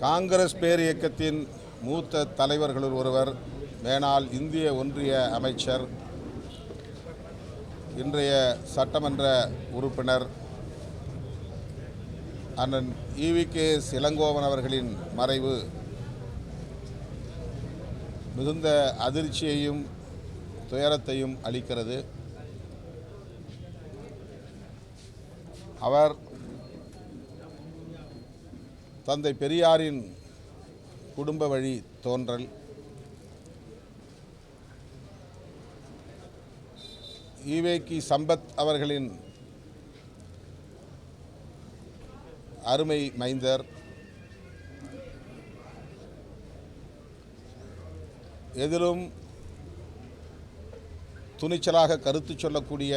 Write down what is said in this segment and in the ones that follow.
காங்கிரஸ் பேரியக்கத்தின் மூத்த தலைவர்களுள் ஒருவர், மேனாள் இந்திய ஒன்றிய அமைச்சர், இன்றைய சட்டமன்ற உறுப்பினர் அண்ணன் ஈ.வி.கே.எஸ். இளங்கோவன் அவர்களின் மறைவு மிகுந்த அதிர்ச்சியையும் துயரத்தையும் அளிக்கிறது. அவர் தந்தை பெரியாரின் குடும்ப வழி தோன்றல். ஈ.வே.கி. சம்பத் அவர்களின் அருமை மைந்தர். எதிலும் துணிச்சலாக கருத்து சொல்லக்கூடிய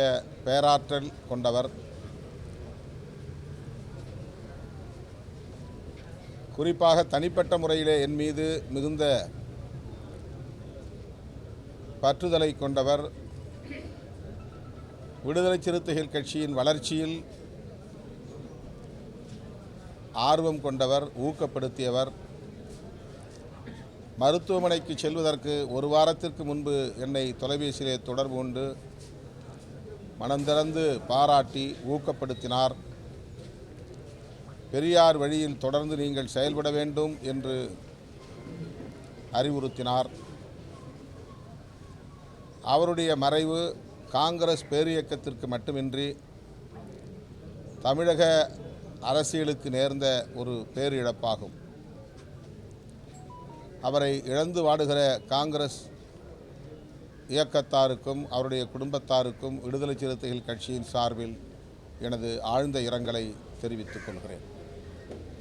பேராற்றல் கொண்டவர். குறிப்பாக தனிப்பட்ட முறையிலே என் மீது மிகுந்த பற்றுதலை கொண்டவர். விடுதலை சிறுத்தைகள் கட்சியின் வளர்ச்சியில் ஆர்வம் கொண்டவர், ஊக்கப்படுத்தியவர். மருத்துவமனைக்கு செல்வதற்கு ஒரு வாரத்திற்கு முன்பு என்னை தொலைபேசியிலே தொடர்பு கொண்டு மனந்திறந்து பாராட்டி ஊக்கப்படுத்தினார். பெரியார் வழியில் தொடர்ந்து நீங்கள் செயல்பட வேண்டும் என்று அறிவுறுத்தினார். அவருடைய மறைவு காங்கிரஸ் பேரியக்கத்திற்கு மட்டுமின்றி தமிழக அரசியலுக்கு நேர்ந்த ஒரு பேரிழப்பாகும். அவரை இழந்து வாடுகிற காங்கிரஸ் இயக்கத்தாருக்கும் அவருடைய குடும்பத்தாருக்கும் விடுதலை சிறுத்தைகள் கட்சியின் சார்பில் எனது ஆழ்ந்த இரங்கலை தெரிவித்துக் கொள்கிறேன்.